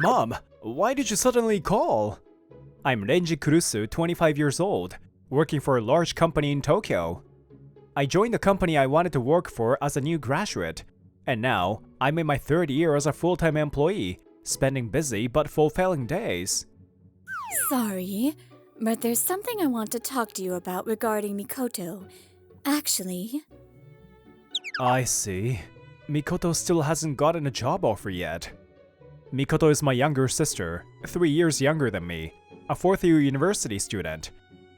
Mom, why did you suddenly call? I'm Renji Kurusu, 25 years old, working for a large company in Tokyo. I joined the company I wanted to work for as a new graduate, and now I'm in my third year as a full-time employee, spending busy but fulfilling days. Sorry, but there's something I want to talk to you about regarding Mikoto. Actually... I see. Mikoto still hasn't gotten a job offer yet. Mikoto is my younger sister, 3 years younger than me, a fourth-year university student.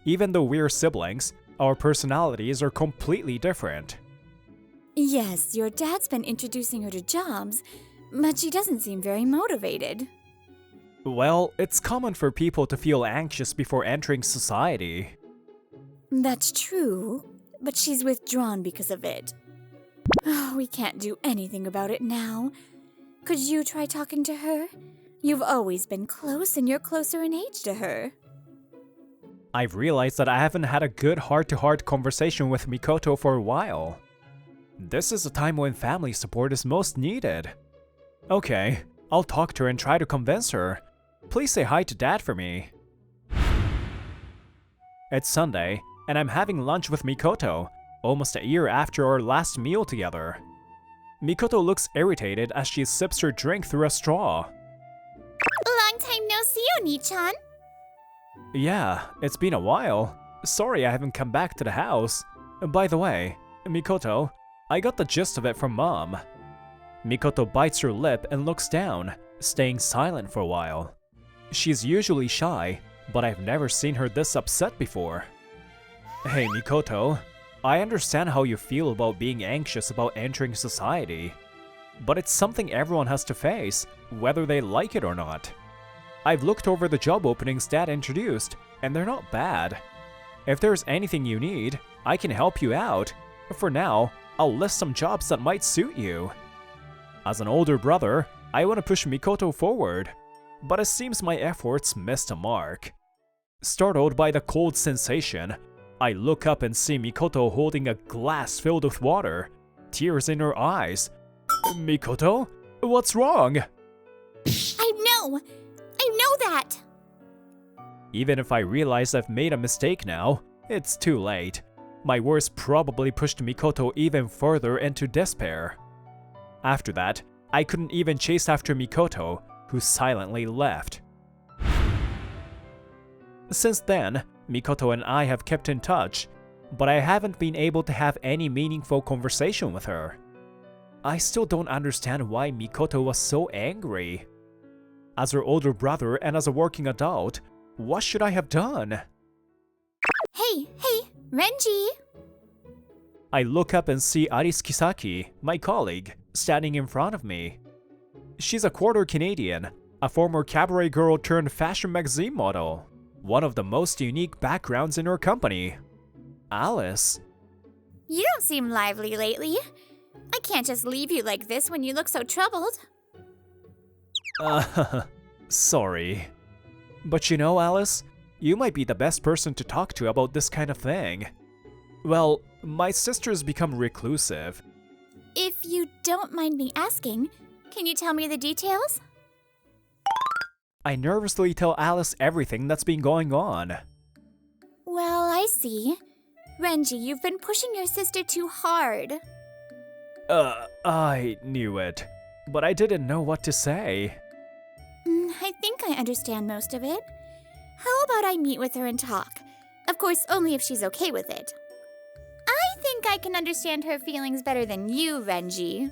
Even though we're siblings, our personalities are completely different. Yes, your dad's been introducing her to jobs, but she doesn't seem very motivated. Well, it's common for people to feel anxious before entering society. That's true, but she's withdrawn because of it. We can't do anything about it now. Could you try talking to her? You've always been close and you're closer in age to her. I've realized that I haven't had a good heart-to-heart conversation with Mikoto for a while. This is a time when family support is most needed. Okay, I'll talk to her and try to convince her. Please say hi to Dad for me. It's Sunday, and I'm having lunch with Mikoto, almost a year after our last meal together. Mikoto looks irritated as she sips her drink through a straw. Long time no see, Oni-chan. Yeah, it's been a while. Sorry I haven't come back to the house. By the way, Mikoto, I got the gist of it from Mom. Mikoto bites her lip and looks down, staying silent for a while. She's usually shy, but I've never seen her this upset before. Hey Mikoto, I understand how you feel about being anxious about entering society, but it's something everyone has to face, whether they like it or not. I've looked over the job openings Dad introduced, and they're not bad. If there's anything you need, I can help you out. For now, I'll list some jobs that might suit you. As an older brother, I want to push Mikoto forward, but it seems my efforts missed a mark. Startled by the cold sensation, I look up and see Mikoto holding a glass filled with water, tears in her eyes. Mikoto? What's wrong? I know that! Even if I realize I've made a mistake now, it's too late. My words probably pushed Mikoto even further into despair. After that, I couldn't even chase after Mikoto, who silently left. Since then, Mikoto and I have kept in touch, but I haven't been able to have any meaningful conversation with her. I still don't understand why Mikoto was so angry. As her older brother and as a working adult, what should I have done? Hey, Renji! I look up and see Alice Kisaki, my colleague, standing in front of me. She's a quarter Canadian, a former cabaret girl turned fashion magazine model. One of the most unique backgrounds in her company. Alice? You don't seem lively lately. I can't just leave you like this when you look so troubled. Sorry. But you know, Alice, you might be the best person to talk to about this kind of thing. Well, my sister's become reclusive. If you don't mind me asking, can you tell me the details? I nervously tell Alice everything that's been going on. Well, I see. Renji, you've been pushing your sister too hard. I knew it, but I didn't know what to say. I think I understand most of it. How about I meet with her and talk? Of course, only if she's okay with it. I think I can understand her feelings better than you, Renji.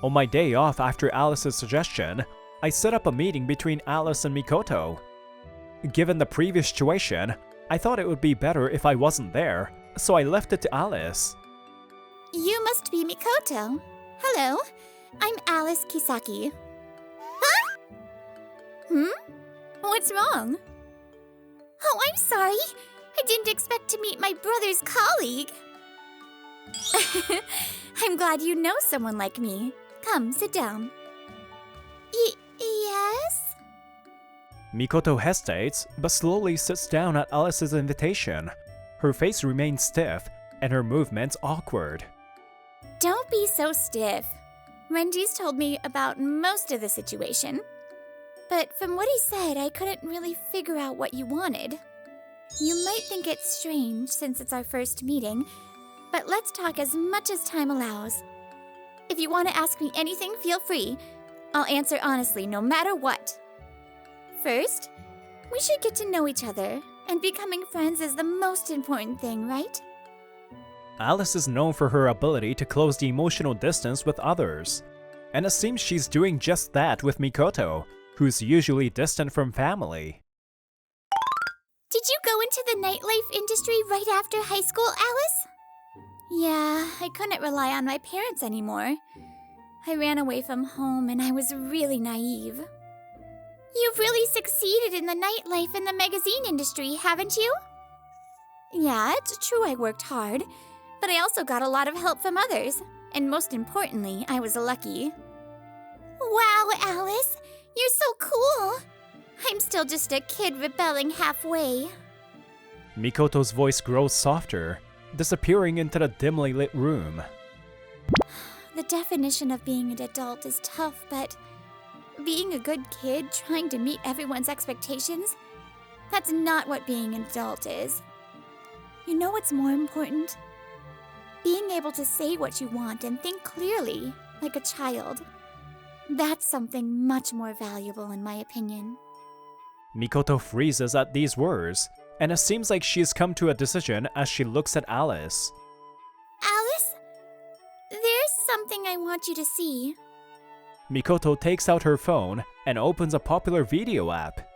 On my day off after Alice's suggestion, I set up a meeting between Alice and Mikoto. Given the previous situation, I thought it would be better if I wasn't there, so I left it to Alice. You must be Mikoto. Hello, I'm Alice Kisaki. Huh? What's wrong? Oh, I'm sorry. I didn't expect to meet my brother's colleague. I'm glad you know someone like me. Come, sit down. Yes? Mikoto hesitates, but slowly sits down at Alice's invitation. Her face remains stiff, and her movements awkward. Don't be so stiff. Renji's told me about most of the situation, but from what he said, I couldn't really figure out what you wanted. You might think it's strange since it's our first meeting, but let's talk as much as time allows. If you want to ask me anything, feel free. I'll answer honestly, no matter what. First, we should get to know each other, and becoming friends is the most important thing, right? Alice is known for her ability to close the emotional distance with others, and it seems she's doing just that with Mikoto, who's usually distant from family. Did you go into the nightlife industry right after high school, Alice? Yeah, I couldn't rely on my parents anymore. I ran away from home and I was really naive. You've really succeeded in the nightlife and the magazine industry, haven't you? Yeah, it's true I worked hard, but I also got a lot of help from others. And most importantly, I was lucky. Wow, Alice, you're so cool! I'm still just a kid rebelling halfway. Mikoto's voice grows softer, disappearing into the dimly lit room. The definition of being an adult is tough, but being a good kid trying to meet everyone's expectations, that's not what being an adult is. You know what's more important? Being able to say what you want and think clearly, like a child. That's something much more valuable in my opinion. Mikoto freezes at these words, and it seems like she's come to a decision as she looks at Alice. Alice? There's something I want you to see. Mikoto takes out her phone and opens a popular video app.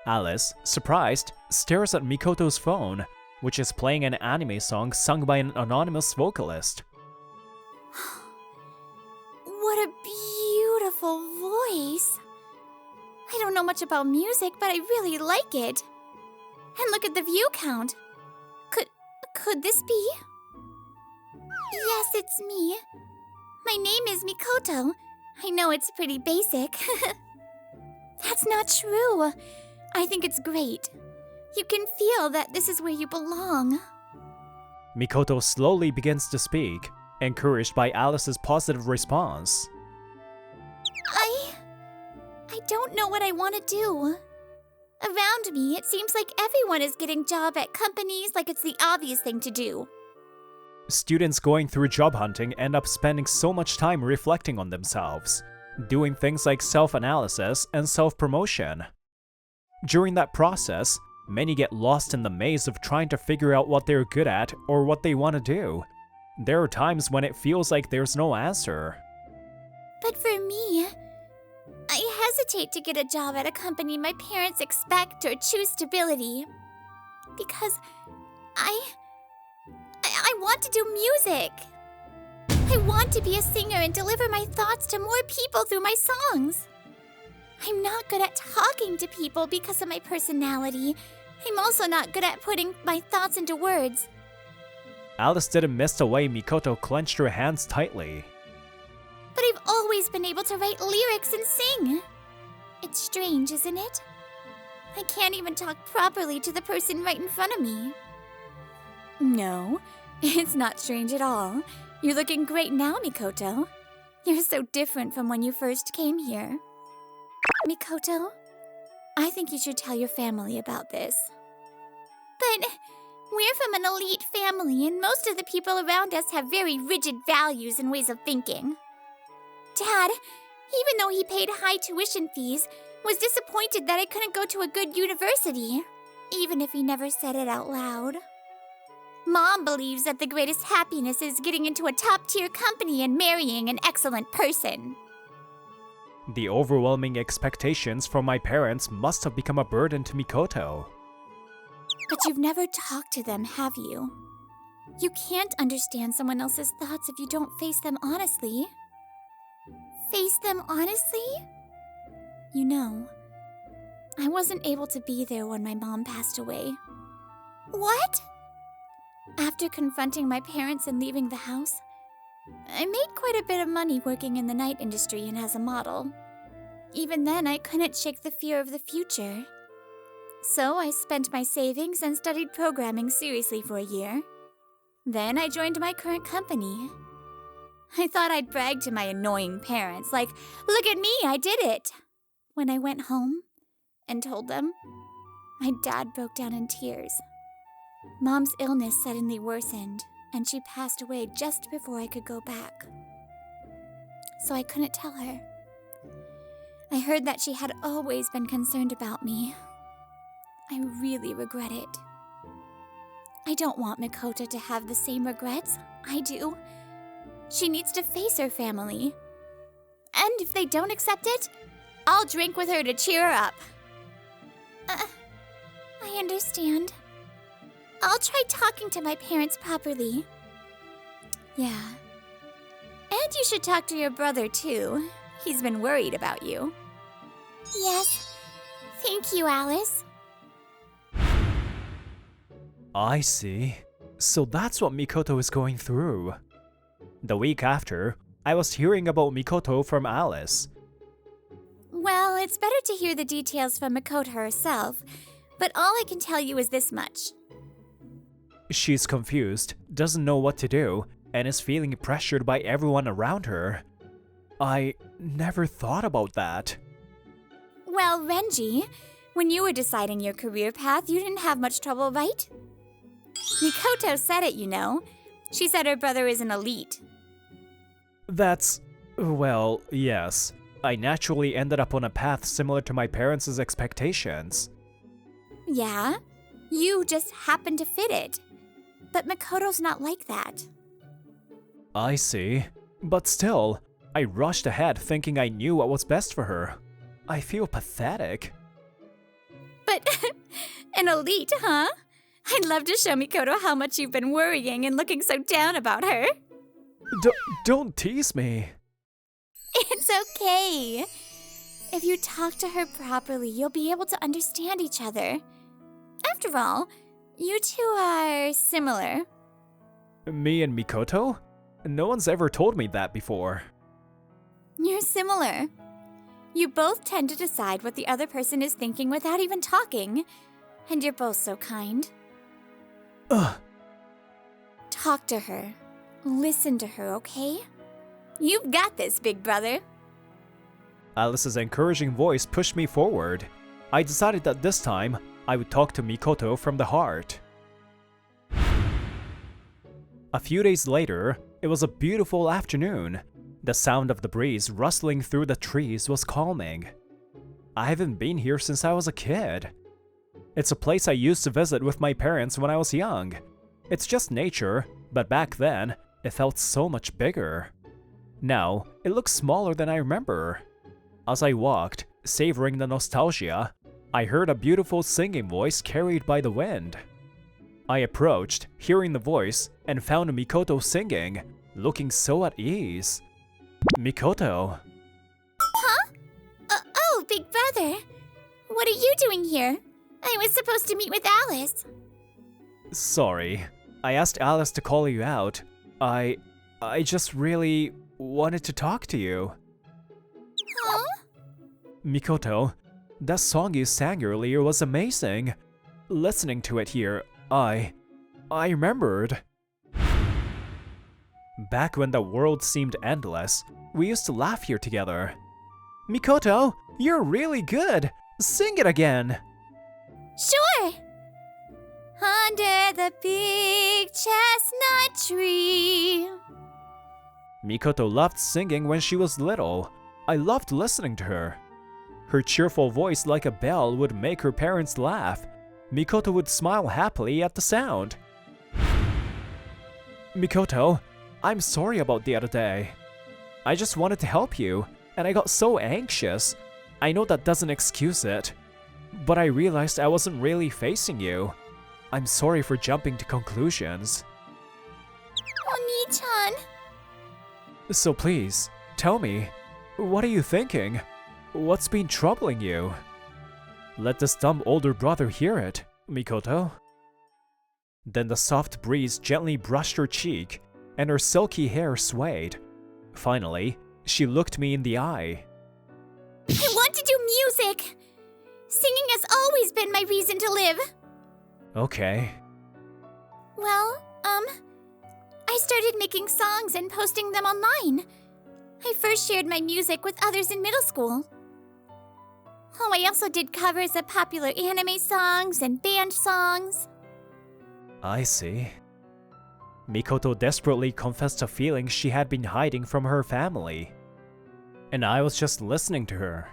Alice, surprised, stares at Mikoto's phone, which is playing an anime song sung by an anonymous vocalist. What a beautiful voice. I don't know much about music, but I really like it. And look at the view count. Could this be? Yes, it's me. My name is Mikoto. I know it's pretty basic. That's not true. I think it's great. You can feel that this is where you belong. Mikoto slowly begins to speak, encouraged by Alice's positive response. I don't know what I want to do. Around me, it seems like everyone is getting job at companies like it's the obvious thing to do. Students going through job hunting end up spending so much time reflecting on themselves, doing things like self-analysis and self-promotion. During that process, many get lost in the maze of trying to figure out what they're good at or what they want to do. There are times when it feels like there's no answer. But for me, I hesitate to get a job at a company my parents expect or choose stability. Because I want to do music. I want to be a singer and deliver my thoughts to more people through my songs. I'm not good at talking to people because of my personality. I'm also not good at putting my thoughts into words. Alice didn't miss the way Mikoto clenched her hands tightly. But I've always been able to write lyrics and sing. It's strange, isn't it? I can't even talk properly to the person right in front of me. No, it's not strange at all. You're looking great now, Mikoto. You're so different from when you first came here. Mikoto, I think you should tell your family about this. But we're from an elite family, and most of the people around us have very rigid values and ways of thinking. Dad, even though he paid high tuition fees, was disappointed that I couldn't go to a good university, even if he never said it out loud. Mom believes that the greatest happiness is getting into a top-tier company and marrying an excellent person. The overwhelming expectations from my parents must have become a burden to Mikoto. But you've never talked to them, have you? You can't understand someone else's thoughts if you don't face them honestly. Face them honestly? You know, I wasn't able to be there when my mom passed away. What? After confronting my parents and leaving the house, I made quite a bit of money working in the night industry and as a model. Even then, I couldn't shake the fear of the future. So I spent my savings and studied programming seriously for a year. Then I joined my current company. I thought I'd brag to my annoying parents, like, look at me, I did it. When I went home and told them, my dad broke down in tears. Mom's illness suddenly worsened, and she passed away just before I could go back. So I couldn't tell her. I heard that she had always been concerned about me. I really regret it. I don't want Mikoto to have the same regrets I do. She needs to face her family. And if they don't accept it, I'll drink with her to cheer her up. I understand. I'll try talking to my parents properly. Yeah. And you should talk to your brother, too. He's been worried about you. Yes. Thank you, Alice. I see. So that's what Mikoto is going through. The week after, I was hearing about Mikoto from Alice. Well, it's better to hear the details from Mikoto herself, but all I can tell you is this much. She's confused, doesn't know what to do, and is feeling pressured by everyone around her. I never thought about that. Well, Renji, when you were deciding your career path, you didn't have much trouble, right? Mikoto said it, you know. She said her brother is an elite. Well, yes. I naturally ended up on a path similar to my parents' expectations. Yeah, you just happened to fit it. But Mikoto's not like that. I see. But still, I rushed ahead thinking I knew what was best for her. I feel pathetic. But an elite, huh? I'd love to show Mikoto how much you've been worrying and looking so down about her. Don't tease me. It's okay. If you talk to her properly, you'll be able to understand each other. After all, you two are similar. Me and Mikoto? No one's ever told me that before. You're similar. You both tend to decide what the other person is thinking without even talking. And you're both so kind. Ugh. Talk to her. Listen to her, okay? You've got this, big brother. Alice's encouraging voice pushed me forward. I decided that this time, I would talk to Mikoto from the heart. A few days later, it was a beautiful afternoon. The sound of the breeze rustling through the trees was calming. I haven't been here since I was a kid. It's a place I used to visit with my parents when I was young. It's just nature, but back then, it felt so much bigger. Now, it looks smaller than I remember. As I walked, savoring the nostalgia, I heard a beautiful singing voice carried by the wind. I approached, hearing the voice, and found Mikoto singing, looking so at ease. Mikoto. Huh? Oh, big brother. What are you doing here? I was supposed to meet with Alice. Sorry. I asked Alice to call you out. I just really wanted to talk to you. Huh? Mikoto, that song you sang earlier was amazing. Listening to it here, I remembered. Back when the world seemed endless, we used to laugh here together. Mikoto, you're really good! Sing it again! Sure! Under the big chestnut tree. Mikoto loved singing when she was little. I loved listening to her. Her cheerful voice like a bell would make her parents laugh. Mikoto would smile happily at the sound. Mikoto, I'm sorry about the other day. I just wanted to help you, and I got so anxious. I know that doesn't excuse it, but I realized I wasn't really facing you. I'm sorry for jumping to conclusions. Oni-chan. So please, tell me, what are you thinking? What's been troubling you? Let this dumb older brother hear it, Mikoto. Then the soft breeze gently brushed her cheek, and her silky hair swayed. Finally, she looked me in the eye. I want to do music! Singing has always been my reason to live. Okay. Well, I started making songs and posting them online. I first shared my music with others in middle school. Oh, I also did covers of popular anime songs and band songs. I see. Mikoto desperately confessed to feelings she had been hiding from her family. And I was just listening to her.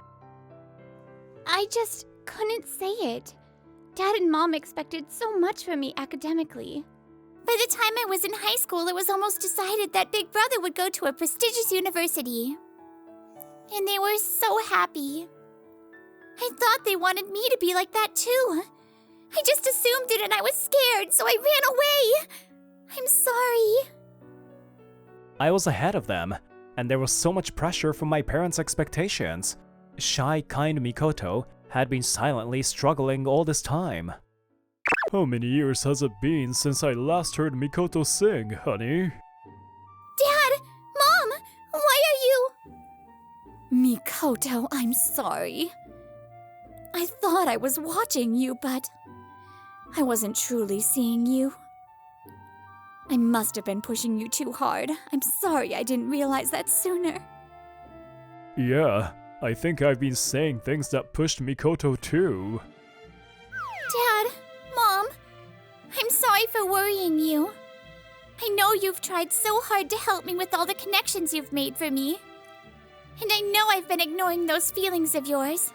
I just couldn't say it. Dad and Mom expected so much from me academically. By the time I was in high school, it was almost decided that Big Brother would go to a prestigious university. And they were so happy. I thought they wanted me to be like that too. I just assumed it and I was scared, so I ran away. I'm sorry. I was ahead of them, and there was so much pressure from my parents' expectations. Shy, kind Mikoto had been silently struggling all this time. How many years has it been since I last heard Mikoto sing, honey? Dad! Mom! Why are you... Mikoto, I'm sorry. I thought I was watching you, but I wasn't truly seeing you. I must have been pushing you too hard. I'm sorry I didn't realize that sooner. Yeah, I think I've been saying things that pushed Mikoto too. Dad, Mom, I'm sorry for worrying you. I know you've tried so hard to help me with all the connections you've made for me. And I know I've been ignoring those feelings of yours.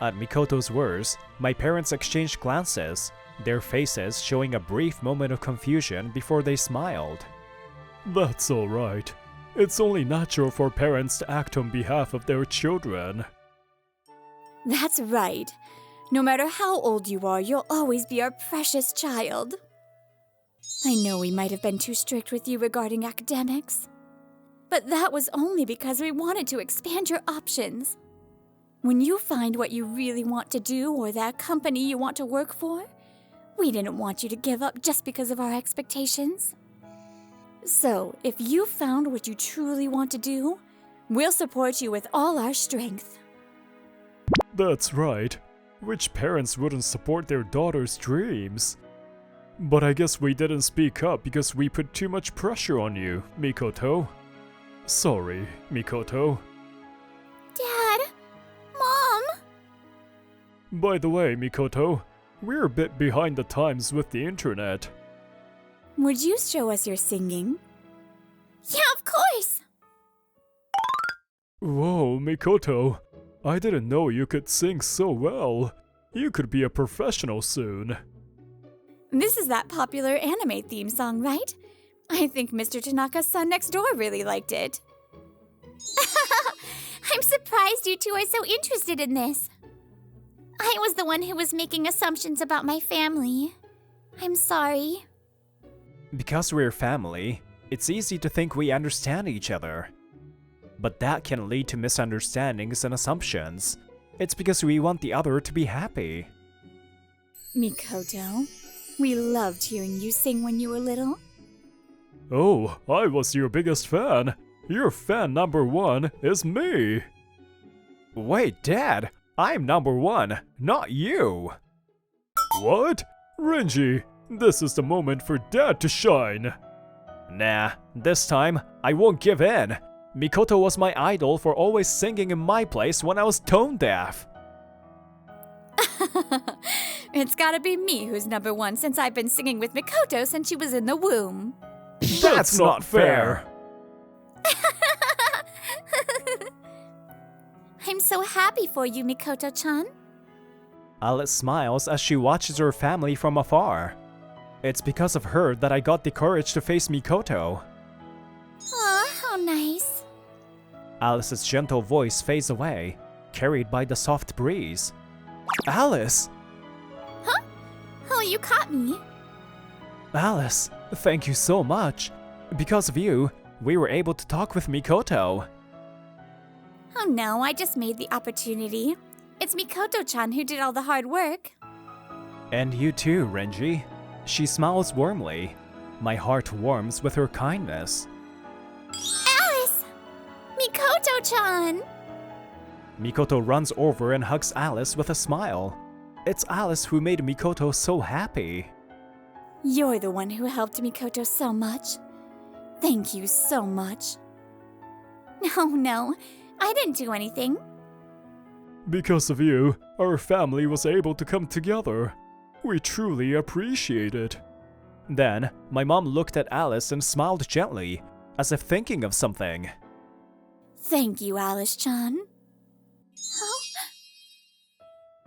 At Mikoto's words, my parents exchanged glances, their faces showing a brief moment of confusion before they smiled. That's alright. It's only natural for parents to act on behalf of their children. That's right. No matter how old you are, you'll always be our precious child. I know we might have been too strict with you regarding academics, but that was only because we wanted to expand your options. When you find what you really want to do or that company you want to work for, we didn't want you to give up just because of our expectations. So, if you found what you truly want to do, we'll support you with all our strength. That's right. Which parents wouldn't support their daughter's dreams? But I guess we didn't speak up because we put too much pressure on you, Mikoto. Sorry, Mikoto. Dad! Mom! By the way, Mikoto, we're a bit behind the times with the internet. Would you show us your singing? Yeah, of course! Whoa, Mikoto. I didn't know you could sing so well. You could be a professional soon. This is that popular anime theme song, right? I think Mr. Tanaka's son next door really liked it. I'm surprised you two are so interested in this. I was the one who was making assumptions about my family. I'm sorry. Because we're family, it's easy to think we understand each other. But that can lead to misunderstandings and assumptions. It's because we want the other to be happy. Mikoto, we loved hearing you sing when you were little. Oh, I was your biggest fan. Your fan number one is me. Wait, Dad, I'm number one, not you. What? Renji, this is the moment for Dad to shine. Nah, this time, I won't give in. Mikoto was my idol for always singing in my place when I was tone deaf. It's gotta be me who's number one since I've been singing with Mikoto since she was in the womb. That's not fair. I'm so happy for you, Mikoto-chan. Alice smiles as she watches her family from afar. It's because of her that I got the courage to face Mikoto. Aw, how nice. Alice's gentle voice fades away, carried by the soft breeze. Alice! Huh? Oh, you caught me. Alice, thank you so much. Because of you, we were able to talk with Mikoto. Oh no, I just made the opportunity. It's Mikoto-chan who did all the hard work. And you too, Renji. She smiles warmly. My heart warms with her kindness. Alice! Mikoto-chan! Mikoto runs over and hugs Alice with a smile. It's Alice who made Mikoto so happy. You're the one who helped Mikoto so much. Thank you so much. No, I didn't do anything. Because of you, our family was able to come together. We truly appreciate it. Then, my mom looked at Alice and smiled gently, as if thinking of something. Thank you, Alice-chan.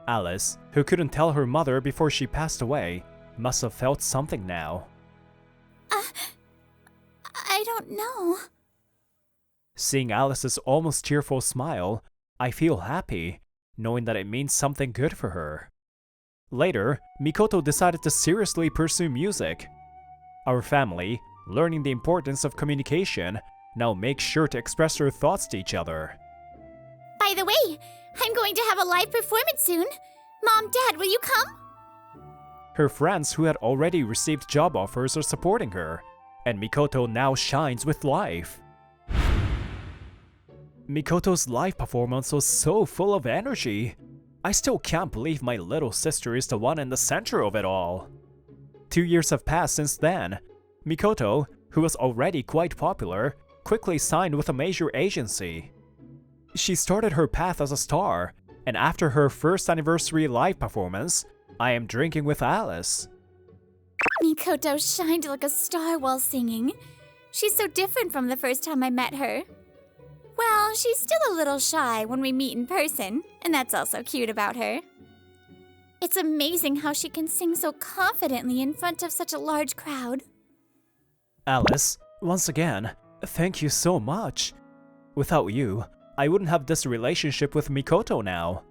Alice, who couldn't tell her mother before she passed away, must have felt something now. I don't know. Seeing Alice's almost tearful smile, I feel happy, knowing that it means something good for her. Later, Mikoto decided to seriously pursue music. Our family, learning the importance of communication, now makes sure to express her thoughts to each other. By the way, I'm going to have a live performance soon. Mom, Dad, will you come? Her friends who had already received job offers are supporting her, and Mikoto now shines with life. Mikoto's live performance was so full of energy. I still can't believe my little sister is the one in the center of it all. 2 years have passed since then. Mikoto, who was already quite popular, quickly signed with a major agency. She started her path as a star, and after her first anniversary live performance, I am drinking with Alice. Mikoto shined like a star while singing. She's so different from the first time I met her. Well, she's still a little shy when we meet in person, and that's also cute about her. It's amazing how she can sing so confidently in front of such a large crowd. Alice, once again, thank you so much. Without you, I wouldn't have this relationship with Mikoto now.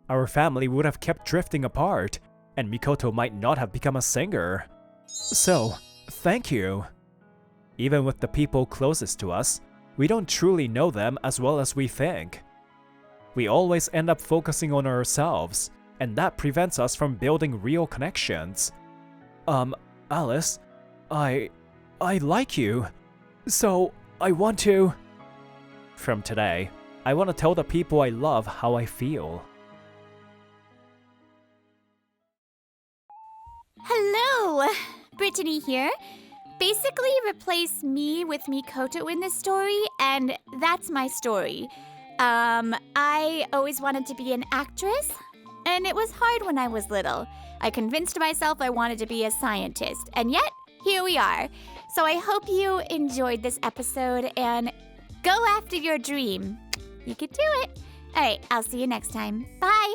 Our family would have kept drifting apart, and Mikoto might not have become a singer. So, thank you. Even with the people closest to us, we don't truly know them as well as we think. We always end up focusing on ourselves, and that prevents us from building real connections. Alice, I like you, so I want to... From today, I want to tell the people I love how I feel. Hello! Brittany here. Basically replace me with Mikoto in this story, and that's my story. I always wanted to be an actress, and it was hard when I was little. I convinced myself I wanted to be a scientist, and yet, here we are. So I hope you enjoyed this episode, and go after your dream. You could do it. Alright, I'll see you next time. Bye!